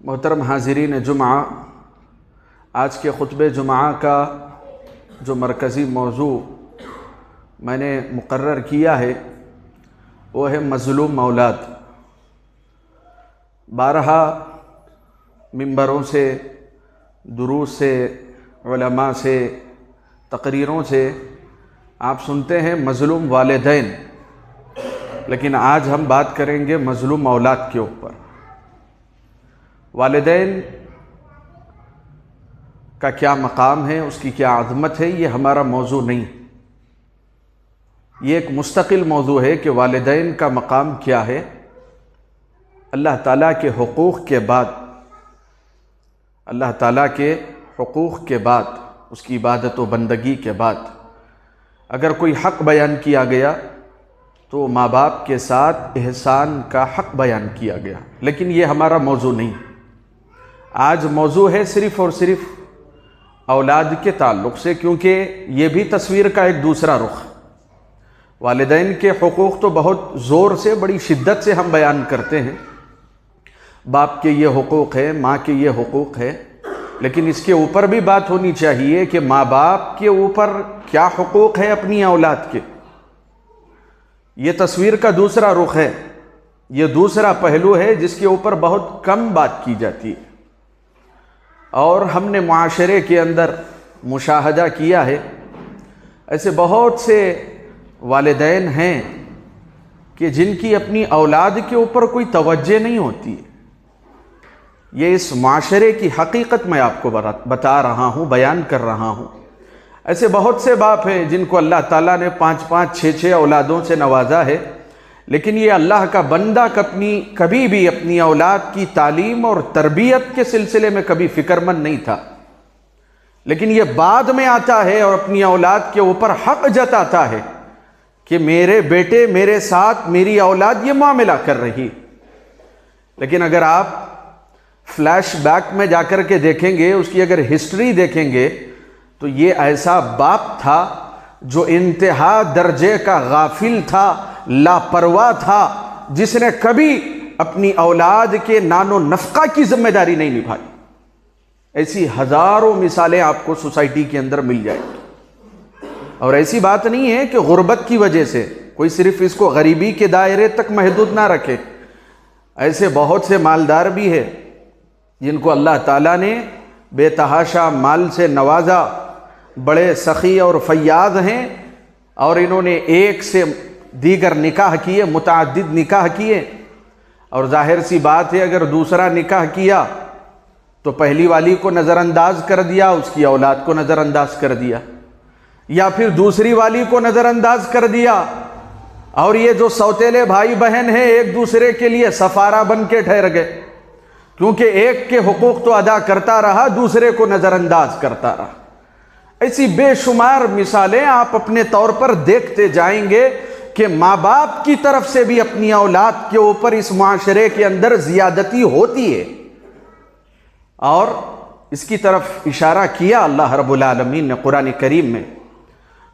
محترم حاضرین جمعہ، آج کے خطبہ جمعہ کا جو مرکزی موضوع میں نے مقرر کیا ہے وہ ہے مظلوم اولاد۔ بارہا منبروں سے، دروس سے، علماء سے، تقریروں سے آپ سنتے ہیں مظلوم والدین، لیکن آج ہم بات کریں گے مظلوم اولاد کے اوپر۔ والدین کا کیا مقام ہے، اس کی کیا عظمت ہے، یہ ہمارا موضوع نہیں۔ یہ ایک مستقل موضوع ہے کہ والدین کا مقام کیا ہے اللہ تعالیٰ کے حقوق کے بعد۔ اللہ تعالیٰ کے حقوق کے بعد، اس کی عبادت و بندگی کے بعد اگر کوئی حق بیان کیا گیا تو ماں باپ کے ساتھ احسان کا حق بیان کیا گیا، لیکن یہ ہمارا موضوع نہیں۔ آج موضوع ہے صرف اور صرف اولاد کے تعلق سے، کیونکہ یہ بھی تصویر کا ایک دوسرا رخ۔ والدین کے حقوق تو بہت زور سے، بڑی شدت سے ہم بیان کرتے ہیں، باپ کے یہ حقوق ہے، ماں کے یہ حقوق ہے، لیکن اس کے اوپر بھی بات ہونی چاہیے کہ ماں باپ کے اوپر کیا حقوق ہے اپنی اولاد کے۔ یہ تصویر کا دوسرا رخ ہے، یہ دوسرا پہلو ہے جس کے اوپر بہت کم بات کی جاتی ہے، اور ہم نے معاشرے کے اندر مشاہدہ کیا ہے ایسے بہت سے والدین ہیں کہ جن کی اپنی اولاد کے اوپر کوئی توجہ نہیں ہوتی ہے۔ یہ اس معاشرے کی حقیقت میں آپ کو بتا رہا ہوں، بیان کر رہا ہوں۔ ایسے بہت سے باپ ہیں جن کو اللہ تعالیٰ نے 5 6 اولادوں سے نوازا ہے، لیکن یہ اللہ کا بندہ کبھی بھی اپنی اولاد کی تعلیم اور تربیت کے سلسلے میں کبھی فکر مند نہیں تھا، لیکن یہ بعد میں آتا ہے اور اپنی اولاد کے اوپر حق جتاتا ہے کہ میرے بیٹے میرے ساتھ، میری اولاد یہ معاملہ کر رہی۔ لیکن اگر آپ فلیش بیک میں جا کر کے دیکھیں گے، اس کی اگر ہسٹری دیکھیں گے، تو یہ ایسا باپ تھا جو انتہا درجے کا غافل تھا، لاپرواہ تھا، جس نے کبھی اپنی اولاد کے نان و نفقہ کی ذمہ داری نہیں نبھائی۔ ایسی ہزاروں مثالیں آپ کو سوسائٹی کے اندر مل جائیں گی، اور ایسی بات نہیں ہے کہ غربت کی وجہ سے کوئی صرف اس کو غریبی کے دائرے تک محدود نہ رکھے۔ ایسے بہت سے مالدار بھی ہیں جن کو اللہ تعالیٰ نے بے تحاشا مال سے نوازا، بڑے سخی اور فیاض ہیں، اور انہوں نے ایک سے دیگر نکاح کیے، متعدد نکاح کیے، اور ظاہر سی بات ہے اگر دوسرا نکاح کیا تو پہلی والی کو نظر انداز کر دیا، اس کی اولاد کو نظر انداز کر دیا، یا پھر دوسری والی کو نظر انداز کر دیا، اور یہ جو سوتیلے بھائی بہن ہیں ایک دوسرے کے لیے سفارہ بن کے ٹھہر گئے، کیونکہ ایک کے حقوق تو ادا کرتا رہا، دوسرے کو نظر انداز کرتا رہا۔ ایسی بے شمار مثالیں آپ اپنے طور پر دیکھتے جائیں گے کہ ماں باپ کی طرف سے بھی اپنی اولاد کے اوپر اس معاشرے کے اندر زیادتی ہوتی ہے، اور اس کی طرف اشارہ کیا اللہ رب العالمین نے قرآن کریم میں۔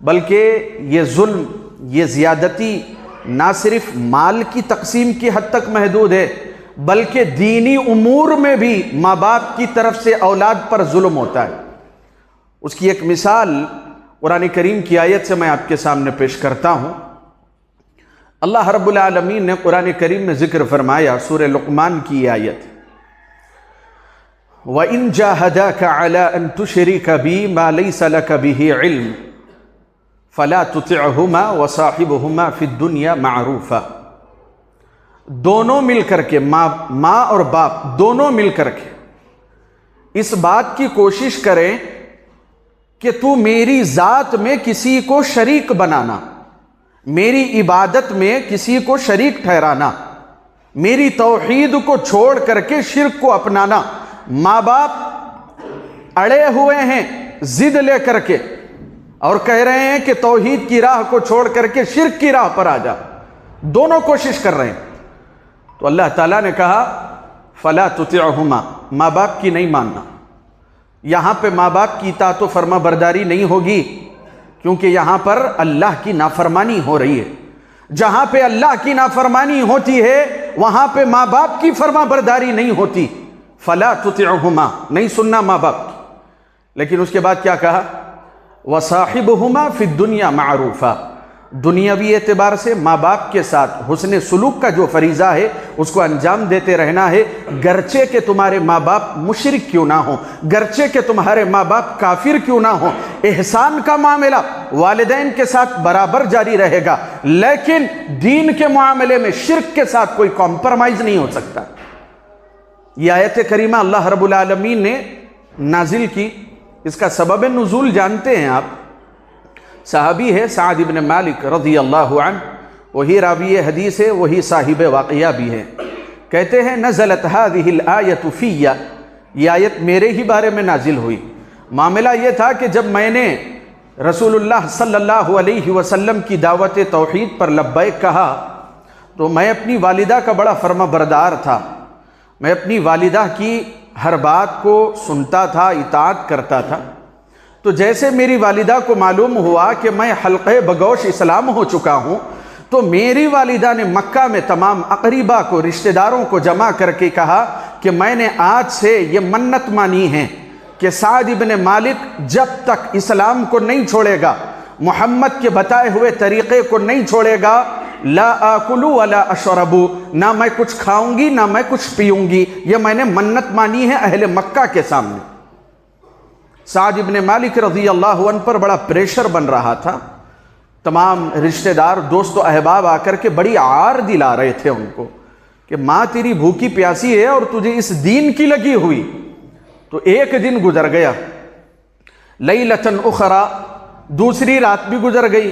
بلکہ یہ ظلم، یہ زیادتی نہ صرف مال کی تقسیم کی حد تک محدود ہے، بلکہ دینی امور میں بھی ماں باپ کی طرف سے اولاد پر ظلم ہوتا ہے۔ اس کی ایک مثال قرآن کریم کی آیت سے میں آپ کے سامنے پیش کرتا ہوں۔ اللہ رب العالمین نے قرآن کریم میں ذکر فرمایا، سورہ لقمان کی آیت، وَإِن جَاهَدَاكَ عَلَىٰ أَن تُشْرِكَ بِي مَا لَيْسَ لَكَ بِهِ عِلْمٌ فَلَا تُطِعْهُمَا وَصَاحِبْهُمَا فِي الدُّنْيَا مَعْرُوفًا۔ دونوں مل کر کے، ماں اور باپ دونوں مل کر کے اس بات کی کوشش کریں کہ تو میری ذات میں کسی کو شریک بنانا، میری عبادت میں کسی کو شریک ٹھہرانا، میری توحید کو چھوڑ کر کے شرک کو اپنانا۔ ماں باپ اڑے ہوئے ہیں ضد لے کر کے، اور کہہ رہے ہیں کہ توحید کی راہ کو چھوڑ کر کے شرک کی راہ پر آ جا، دونوں کوشش کر رہے ہیں۔ تو اللہ تعالیٰ نے کہا فَلَا تُطِعْهُمَا، ماں باپ کی نہیں ماننا۔ یہاں پہ ماں باپ کی اطاعت و فرما برداری نہیں ہوگی، کیونکہ یہاں پر اللہ کی نافرمانی ہو رہی ہے۔ جہاں پہ اللہ کی نافرمانی ہوتی ہے وہاں پہ ماں باپ کی فرما برداری نہیں ہوتی۔ فلا تطعهما، نہیں سننا ماں باپ کی. لیکن اس کے بعد کیا کہا؟ وصاحبهما فی الدنیا معروفا، دنیاوی اعتبار سے ماں باپ کے ساتھ حسن سلوک کا جو فریضہ ہے اس کو انجام دیتے رہنا ہے، گرچہ کہ تمہارے ماں باپ مشرک کیوں نہ ہوں، گرچہ کہ تمہارے ماں باپ کافر کیوں نہ ہوں. احسان کا معاملہ والدین کے ساتھ برابر جاری رہے گا، لیکن دین کے معاملے میں شرک کے ساتھ کوئی کمپرمائز نہیں ہو سکتا. یہ آیت کریمہ اللہ رب العالمین نے نازل کی. اس کا سبب نزول جانتے ہیں آپ؟ صحابی ہے سعد بن مالک رضی اللہ عنہ، وہی راوی حدیث ہے، وہی صاحب واقعہ بھی ہے. کہتے ہیں نزلت هذه الآیۃ فی، یہ آیت میرے ہی بارے میں نازل ہوئی. معاملہ یہ تھا کہ جب میں نے رسول اللہ صلی اللہ علیہ وسلم کی دعوت توحید پر لبیک کہا تو میں اپنی والدہ کا بڑا فرما بردار تھا. میں اپنی والدہ کی ہر بات کو سنتا تھا، اطاعت کرتا تھا. تو جیسے میری والدہ کو معلوم ہوا کہ میں حلقہ بگوش اسلام ہو چکا ہوں تو میری والدہ نے مکہ میں تمام اقریبا کو، رشتہ داروں کو جمع کر کے کہا کہ میں نے آج سے یہ منت مانی ہے کہ سعد بن مالک جب تک اسلام کو نہیں چھوڑے گا، محمد کے بتائے ہوئے طریقے کو نہیں چھوڑے گا، لا آکلو ولا اشربو، نہ میں کچھ کھاؤں گی نہ میں کچھ پیوں گی. یہ میں نے منت مانی ہے اہل مکہ کے سامنے. سعد بن مالک رضی اللہ عنہ پر بڑا پریشر بن رہا تھا. تمام رشتہ دار، دوست و احباب آ کر کے بڑی عار دلا رہے تھے ان کو کہ ماں تیری بھوکی پیاسی ہے اور تجھے اس دین کی لگی ہوئی. تو ایک دن گزر گیا، لیلۃ اخرى، دوسری رات بھی گزر گئی،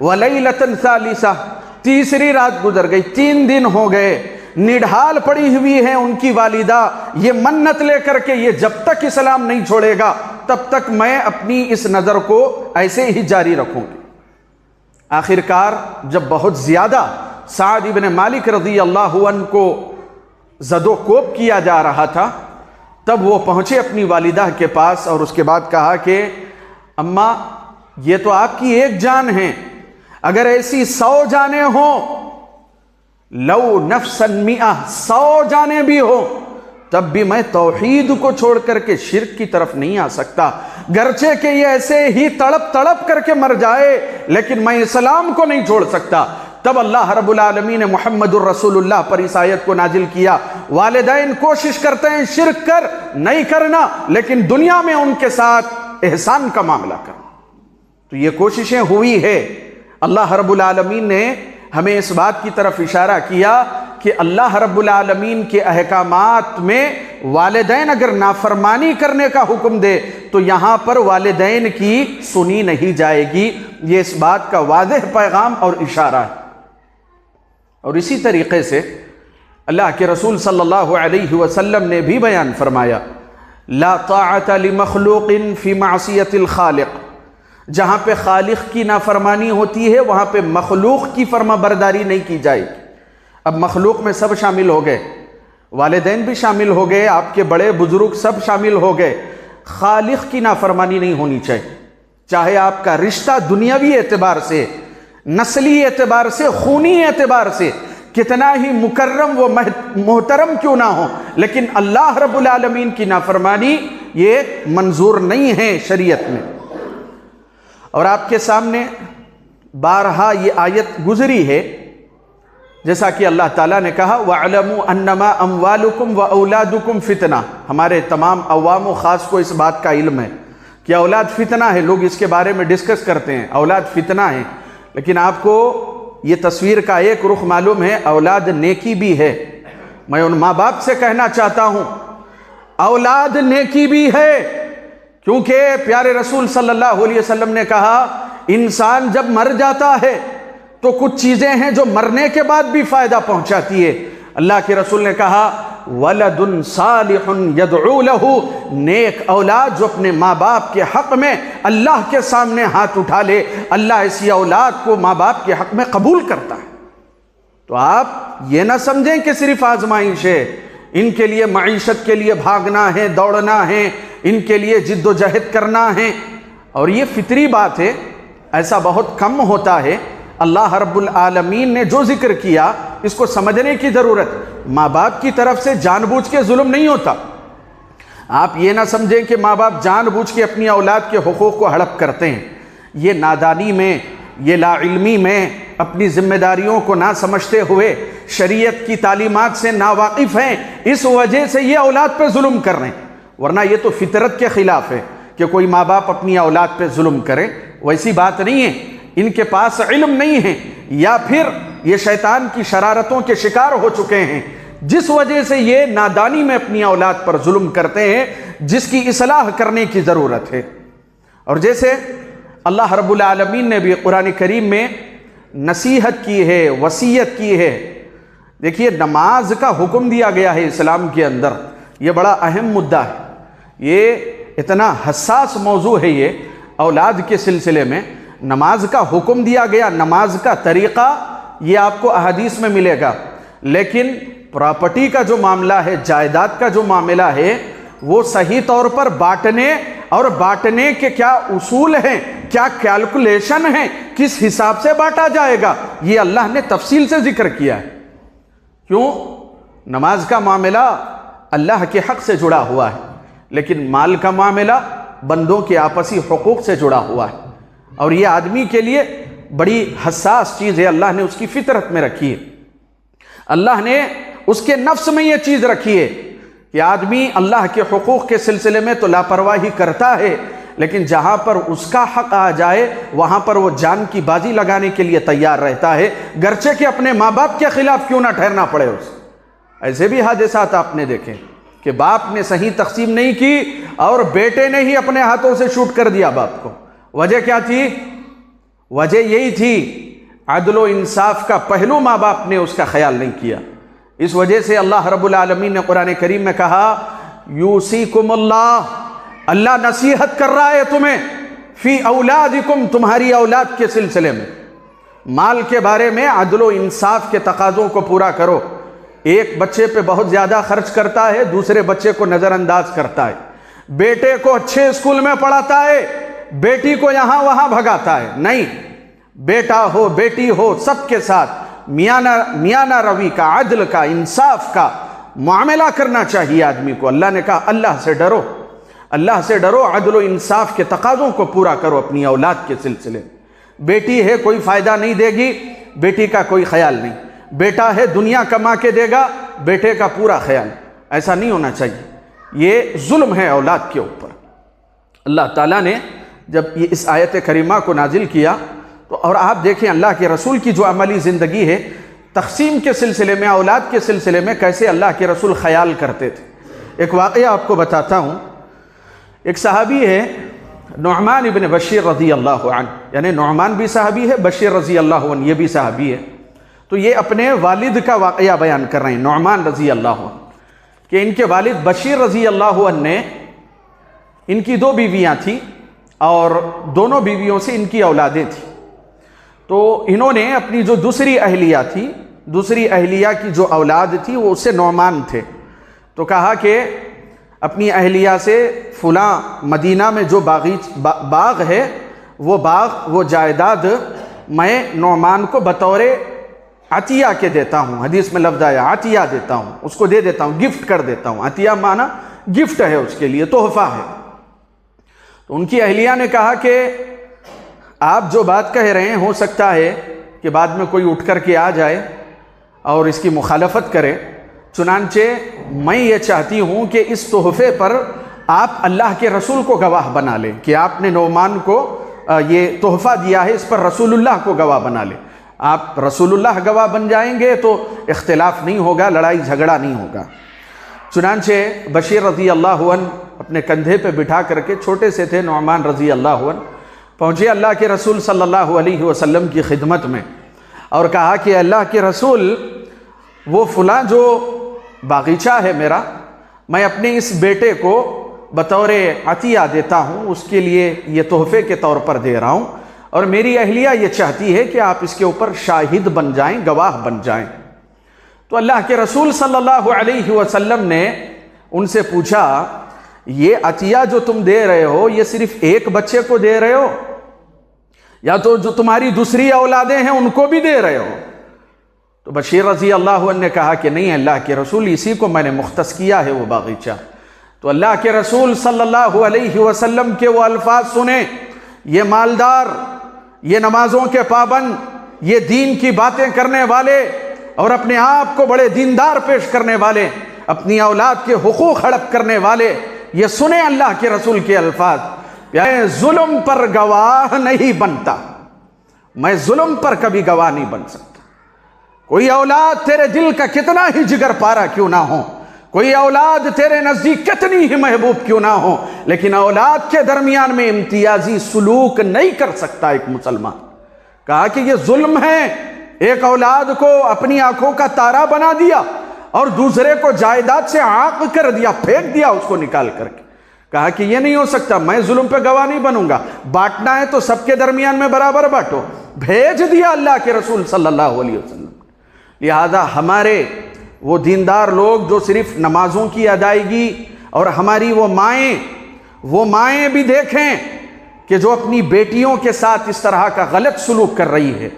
ولیلۃ ثالثہ، تیسری رات گزر گئی. 3 دن ہو گئے، نڈھال پڑی ہوئی ہے ان کی والدہ یہ منت لے کر کے یہ جب تک اسلام نہیں چھوڑے گا تب تک میں اپنی اس نظر کو ایسے ہی جاری رکھوں گی. آخرکار جب بہت زیادہ سعد بن مالک رضی اللہ عنہ کو زد و کوب کیا جا رہا تھا تب وہ پہنچے اپنی والدہ کے پاس اور اس کے بعد کہا کہ اماں یہ تو آپ کی ایک جان ہے، اگر ایسی 100 جانیں ہوں، لو نفسا 100 جانیں بھی ہوں، تب بھی میں توحید کو چھوڑ کر کے شرک کی طرف نہیں آ سکتا. گرچہ کہ یہ ایسے ہی تڑپ تڑپ کر کے مر جائے لیکن میں اسلام کو نہیں چھوڑ سکتا. تب اللہ رب العالمین نے محمد الرسول اللہ پر اس آیت کو نازل کیا. والدین کوشش کرتے ہیں شرک کر نہیں کرنا، لیکن دنیا میں ان کے ساتھ احسان کا معاملہ کرنا. تو یہ کوششیں ہوئی ہے. اللہ رب العالمین نے ہمیں اس بات کی طرف اشارہ کیا کہ اللہ رب العالمین کے احکامات میں والدین اگر نافرمانی کرنے کا حکم دے تو یہاں پر والدین کی سنی نہیں جائے گی. یہ اس بات کا واضح پیغام اور اشارہ ہے. اور اسی طریقے سے اللہ کے رسول صلی اللہ علیہ وسلم نے بھی بیان فرمایا لا طاعت لمخلوق فی معصیت الخالق. جہاں پہ خالق کی نافرمانی ہوتی ہے وہاں پہ مخلوق کی فرما برداری نہیں کی جائے گی. اب مخلوق میں سب شامل ہو گئے، والدین بھی شامل ہو گئے، آپ کے بڑے بزرگ سب شامل ہو گئے. خالق کی نافرمانی نہیں ہونی چاہیے، چاہے آپ کا رشتہ دنیاوی اعتبار سے، نسلی اعتبار سے، خونی اعتبار سے کتنا ہی مکرم و محترم کیوں نہ ہو، لیکن اللہ رب العالمین کی نافرمانی یہ منظور نہیں ہے شریعت میں. اور آپ کے سامنے بارہا یہ آیت گزری ہے جیسا کہ اللہ تعالیٰ نے کہا وَاعْلَمُوا أَنَّمَا أَمْوَالُكُمْ وَأَوْلَادُكُمْ فِتْنَةٌ. ہمارے تمام عوام و خاص کو اس بات کا علم ہے کہ اولاد فتنہ ہے. لوگ اس کے بارے میں ڈسکس کرتے ہیں اولاد فتنہ ہے، لیکن آپ کو یہ تصویر کا ایک رخ معلوم ہے، اولاد نیکی بھی ہے. میں ان ماں باپ سے کہنا چاہتا ہوں اولاد نیکی بھی ہے، کیونکہ پیارے رسول صلی اللہ علیہ وسلم نے کہا انسان جب مر جاتا ہے تو کچھ چیزیں ہیں جو مرنے کے بعد بھی فائدہ پہنچاتی ہے. اللہ کے رسول نے کہا وَلَدٌ صَالِحٌ يَدْعُو لَهُ، نیک اولاد جو اپنے ماں باپ کے حق میں اللہ کے سامنے ہاتھ اٹھا لے، اللہ اسی اولاد کو ماں باپ کے حق میں قبول کرتا ہے. تو آپ یہ نہ سمجھیں کہ صرف آزمائش ہے، ان کے لیے معیشت کے لیے بھاگنا ہے، دوڑنا ہے، ان کے لیے جد و جہد کرنا ہے. اور یہ فطری بات ہے، ایسا بہت کم ہوتا ہے. اللہ رب العالمین نے جو ذکر کیا اس کو سمجھنے کی ضرورت. ماں باپ کی طرف سے جان بوجھ کے ظلم نہیں ہوتا. آپ یہ نہ سمجھیں کہ ماں باپ جان بوجھ کے اپنی اولاد کے حقوق کو ہڑپ کرتے ہیں، یہ نادانی میں، یہ لا علمی میں، اپنی ذمہ داریوں کو نہ سمجھتے ہوئے شریعت کی تعلیمات سے ناواقف ہیں، اس وجہ سے یہ اولاد پہ ظلم کر رہے ہیں، ورنہ یہ تو فطرت کے خلاف ہے کہ کوئی ماں باپ اپنی اولاد پہ ظلم کرے، ویسی بات نہیں ہے، ان کے پاس علم نہیں ہے یا پھر یہ شیطان کی شرارتوں کے شکار ہو چکے ہیں، جس وجہ سے یہ نادانی میں اپنی اولاد پر ظلم کرتے ہیں، جس کی اصلاح کرنے کی ضرورت ہے۔ اور جیسے اللہ رب العالمین نے بھی قرآن کریم میں نصیحت کی ہے، وصیت کی ہے، دیکھیے نماز کا حکم دیا گیا ہے اسلام کے اندر، یہ بڑا اہم مدعا ہے، یہ اتنا حساس موضوع ہے، یہ اولاد کے سلسلے میں نماز کا حکم دیا گیا، نماز کا طریقہ یہ آپ کو احادیث میں ملے گا، لیکن پراپرٹی کا جو معاملہ ہے، جائیداد کا جو معاملہ ہے، وہ صحیح طور پر بانٹنے اور بانٹنے کے کیا اصول ہیں، کیا کیلکولیشن ہیں، کس حساب سے بانٹا جائے گا، یہ اللہ نے تفصیل سے ذکر کیا ہے۔ کیوں؟ نماز کا معاملہ اللہ کے حق سے جڑا ہوا ہے، لیکن مال کا معاملہ بندوں کے آپسی حقوق سے جڑا ہوا ہے، اور یہ آدمی کے لیے بڑی حساس چیز ہے، اللہ نے اس کی فطرت میں رکھی ہے، اللہ نے اس کے نفس میں یہ چیز رکھی ہے کہ آدمی اللہ کے حقوق کے سلسلے میں تو لاپرواہی کرتا ہے، لیکن جہاں پر اس کا حق آ جائے وہاں پر وہ جان کی بازی لگانے کے لیے تیار رہتا ہے، گرچہ کہ اپنے ماں باپ کے خلاف کیوں نہ ٹھہرنا پڑے اس۔ ایسے بھی حادثات آپ نے دیکھے کہ باپ نے صحیح تقسیم نہیں کی اور بیٹے نے ہی اپنے ہاتھوں سے شوٹ کر دیا باپ کو۔ وجہ کیا تھی؟ وجہ یہی تھی عدل و انصاف کا پہلو ماں باپ نے اس کا خیال نہیں کیا، اس وجہ سے اللہ رب العالمین نے قرآن کریم میں کہا یوصیکم اللہ، اللہ نصیحت کر رہا ہے تمہیں فی اولادکم، تمہاری اولاد کے سلسلے میں، مال کے بارے میں عدل و انصاف کے تقاضوں کو پورا کرو۔ ایک بچے پہ بہت زیادہ خرچ کرتا ہے، دوسرے بچے کو نظر انداز کرتا ہے، بیٹے کو اچھے اسکول میں پڑھاتا ہے، بیٹی کو یہاں وہاں بھگاتا ہے، نہیں، بیٹا ہو بیٹی ہو سب کے ساتھ میانہ روی کا، عدل کا، انصاف کا معاملہ کرنا چاہیے آدمی کو۔ اللہ نے کہا اللہ سے ڈرو، اللہ سے ڈرو، عدل و انصاف کے تقاضوں کو پورا کرو اپنی اولاد کے سلسلے۔ بیٹی ہے کوئی فائدہ نہیں دے گی، بیٹی کا کوئی خیال نہیں، بیٹا ہے دنیا کما کے دے گا، بیٹے کا پورا خیال، ایسا نہیں ہونا چاہیے، یہ ظلم ہے اولاد کے اوپر۔ اللہ تعالیٰ نے جب یہ اس آیت کریمہ کو نازل کیا تو اور آپ دیکھیں اللہ کے رسول کی جو عملی زندگی ہے، تقسیم کے سلسلے میں، اولاد کے سلسلے میں کیسے اللہ کے رسول خیال کرتے تھے۔ ایک واقعہ آپ کو بتاتا ہوں، ایک صحابی ہے نعمان ابن بشیر رضی اللہ عنہ، یعنی نعمان بھی صحابی ہے، بشیر رضی اللہ عنہ یہ بھی صحابی ہے، تو یہ اپنے والد کا واقعہ بیان کر رہے ہیں نعمان رضی اللہ عنہ، کہ ان کے والد بشیر رضی اللہ عنہ نے، ان کی 2 بیویاں تھیں اور دونوں بیویوں سے ان کی اولادیں تھیں، تو انہوں نے اپنی جو دوسری اہلیہ تھی، دوسری اہلیہ کی جو اولاد تھی وہ اس سے نعمان تھے، تو کہا کہ اپنی اہلیہ سے فلاں مدینہ میں جو باغ ہے وہ باغ، وہ جائیداد میں نعمان کو بطور عطیہ کے دیتا ہوں، حدیث میں لفظ آیا عطیہ دیتا ہوں، اس کو دے دیتا ہوں، گفٹ کر دیتا ہوں، عطیہ معنی گفٹ ہے اس کے لیے، تحفہ ہے۔ تو ان کی اہلیہ نے کہا کہ آپ جو بات کہہ رہے ہیں ہو سکتا ہے کہ بعد میں کوئی اٹھ کر کے آ جائے اور اس کی مخالفت کرے، چنانچہ میں یہ چاہتی ہوں کہ اس تحفے پر آپ اللہ کے رسول کو گواہ بنا لیں کہ آپ نے نعمان کو یہ تحفہ دیا ہے، اس پر رسول اللہ کو گواہ بنا لیں۔ آپ رسول اللہ گواہ بن جائیں گے تو اختلاف نہیں ہوگا، لڑائی جھگڑا نہیں ہوگا۔ چنانچہ بشیر رضی اللہ عنہ اپنے کندھے پہ بٹھا کر کے، چھوٹے سے تھے نعمان رضی اللہ عنہ، پہنچے اللہ کے رسول صلی اللہ علیہ وسلم کی خدمت میں اور کہا کہ اللہ کے رسول، وہ فلاں جو باغیچہ ہے میرا، میں اپنے اس بیٹے کو بطور عطیہ دیتا ہوں، اس کے لیے یہ تحفے کے طور پر دے رہا ہوں، اور میری اہلیہ یہ چاہتی ہے کہ آپ اس کے اوپر شاہد بن جائیں، گواہ بن جائیں۔ تو اللہ کے رسول صلی اللہ علیہ وسلم نے ان سے پوچھا، یہ عطیہ جو تم دے رہے ہو یہ صرف ایک بچے کو دے رہے ہو یا تو جو تمہاری دوسری اولادیں ہیں ان کو بھی دے رہے ہو؟ تو بشیر رضی اللہ عنہ نے کہا کہ نہیں اللہ کے رسول، اسی کو میں نے مختص کیا ہے وہ باغیچہ۔ تو اللہ کے رسول صلی اللہ علیہ وسلم کے وہ الفاظ سنیں، یہ مالدار، یہ نمازوں کے پابند، یہ دین کی باتیں کرنے والے اور اپنے آپ کو بڑے دیندار پیش کرنے والے، اپنی اولاد کے حقوق ہڑپ کرنے والے، یہ سنیں اللہ کے رسول کے الفاظ، میں ظلم پر گواہ نہیں بنتا، میں ظلم پر کبھی گواہ نہیں بن سکتا۔ کوئی اولاد تیرے دل کا کتنا ہی جگر پارا کیوں نہ ہو، کوئی اولاد تیرے نزدیک کتنی ہی محبوب کیوں نہ ہو، لیکن اولاد کے درمیان میں امتیازی سلوک نہیں کر سکتا ایک مسلمان۔ کہا کہ یہ ظلم ہے، ایک اولاد کو اپنی آنکھوں کا تارا بنا دیا اور دوسرے کو جائیداد سے عاق کر دیا، پھینک دیا اس کو نکال کر کے۔ کہا کہ یہ نہیں ہو سکتا، میں ظلم پہ گواہ نہیں بنوں گا، بانٹنا ہے تو سب کے درمیان میں برابر بانٹو۔ بھیج دیا اللہ کے رسول صلی اللہ علیہ وسلم۔ لہذا ہمارے وہ دیندار لوگ جو صرف نمازوں کی ادائیگی، اور ہماری وہ مائیں بھی دیکھیں کہ جو اپنی بیٹیوں کے ساتھ اس طرح کا غلط سلوک کر رہی ہے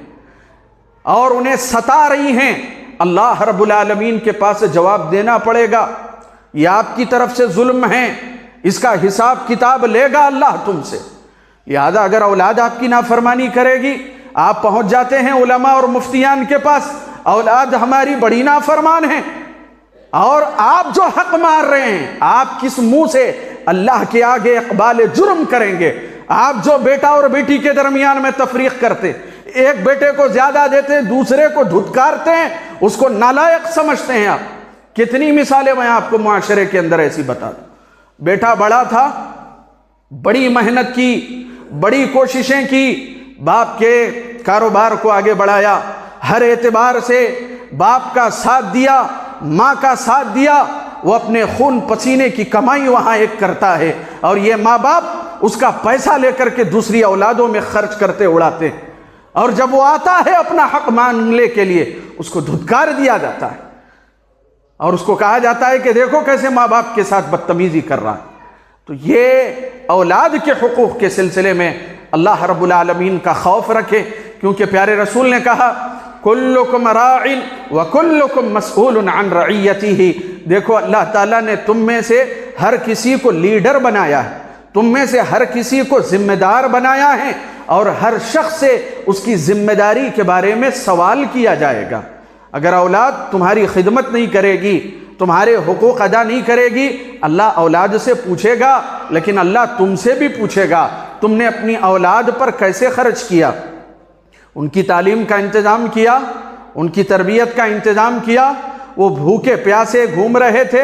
اور انہیں ستا رہی ہیں، اللہ رب العالمین کے پاس جواب دینا پڑے گا۔ یہ آپ کی طرف سے ظلم ہے، اس کا حساب کتاب لے گا اللہ تم سے۔ لہذا اگر اولاد آپ کی نافرمانی کرے گی، آپ پہنچ جاتے ہیں علماء اور مفتیان کے پاس، اولاد ہماری بڑی نافرمان ہیں، اور آپ جو حق مار رہے ہیں، آپ کس منہ سے اللہ کے آگے اقبال جرم کریں گے؟ آپ جو بیٹا اور بیٹی کے درمیان میں تفریق کرتے، ایک بیٹے کو زیادہ دیتے، دوسرے کو دھتکارتے ہیں، اس کو نالائق سمجھتے ہیں آپ۔ کتنی مثالیں میں آپ کو معاشرے کے اندر ایسی بتا دوں۔ بیٹا بڑا تھا، بڑی محنت کی، بڑی کوششیں کی، باپ کے کاروبار کو آگے بڑھایا، ہر اعتبار سے باپ کا ساتھ دیا، ماں کا ساتھ دیا، وہ اپنے خون پسینے کی کمائی وہاں ایک کرتا ہے، اور یہ ماں باپ اس کا پیسہ لے کر کے دوسری اولادوں میں خرچ کرتے اڑاتے ہیں، اور جب وہ آتا ہے اپنا حق مانگنے کے لیے اس کو دھتکار دیا جاتا ہے، اور اس کو کہا جاتا ہے کہ دیکھو کیسے ماں باپ کے ساتھ بدتمیزی کر رہا ہے۔ تو یہ اولاد کے حقوق کے سلسلے میں اللہ رب العالمین کا خوف رکھے، کیونکہ پیارے رسول نے کہا کلکم راع وکلکم مسئول عن رعیتہ۔ دیکھو اللہ تعالیٰ نے تم میں سے ہر کسی کو لیڈر بنایا ہے، تم میں سے ہر کسی کو ذمہ دار بنایا ہے، اور ہر شخص سے اس کی ذمہ داری کے بارے میں سوال کیا جائے گا۔ اگر اولاد تمہاری خدمت نہیں کرے گی، تمہارے حقوق ادا نہیں کرے گی، اللہ اولاد سے پوچھے گا، لیکن اللہ تم سے بھی پوچھے گا تم نے اپنی اولاد پر کیسے خرچ کیا، ان کی تعلیم کا انتظام کیا، ان کی تربیت کا انتظام کیا؟ وہ بھوکے پیاسے گھوم رہے تھے،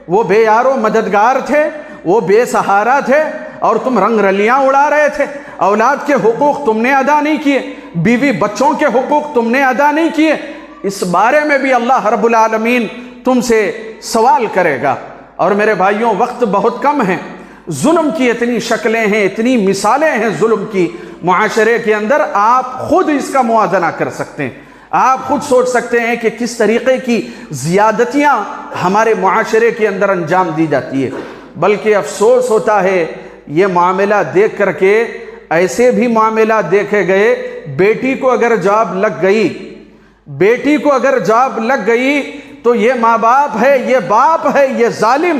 وہ بے یار و مددگار تھے، وہ بے سہارا تھے، اور تم رنگ رلیاں اڑا رہے تھے۔ اولاد کے حقوق تم نے ادا نہیں کیے، بیوی بچوں کے حقوق تم نے ادا نہیں کیے، اس بارے میں بھی اللہ رب العالمین تم سے سوال کرے گا۔ اور میرے بھائیوں، وقت بہت کم ہے، ظلم کی اتنی شکلیں ہیں، اتنی مثالیں ہیں ظلم کی معاشرے کے اندر، آپ خود اس کا موازنہ کر سکتے ہیں، آپ خود سوچ سکتے ہیں کہ کس طریقے کی زیادتیاں ہمارے معاشرے کے اندر انجام دی جاتی ہے۔ بلکہ افسوس ہوتا ہے یہ معاملہ دیکھ کر کے، ایسے بھی معاملات دیکھے گئے، بیٹی کو اگر جاب لگ گئی تو یہ ماں باپ ہے، یہ باپ ہے، یہ ظالم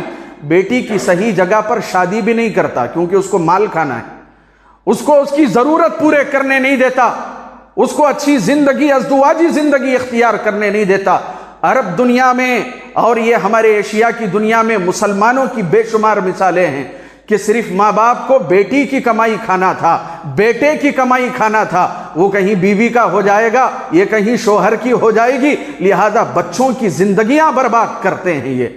بیٹی کی صحیح جگہ پر شادی بھی نہیں کرتا، کیونکہ اس کو مال کھانا ہے، اس کو اس کی ضرورت پورے کرنے نہیں دیتا، اس کو اچھی زندگی، ازدواجی زندگی اختیار کرنے نہیں دیتا۔ عرب دنیا میں اور یہ ہمارے ایشیا کی دنیا میں مسلمانوں کی بے شمار مثالیں ہیں کہ صرف ماں باپ کو بیٹی کی کمائی کھانا تھا، بیٹے کی کمائی کھانا تھا، وہ کہیں بیوی کا ہو جائے گا، یہ کہیں شوہر کی ہو جائے گی، لہذا بچوں کی زندگیاں برباد کرتے ہیں یہ۔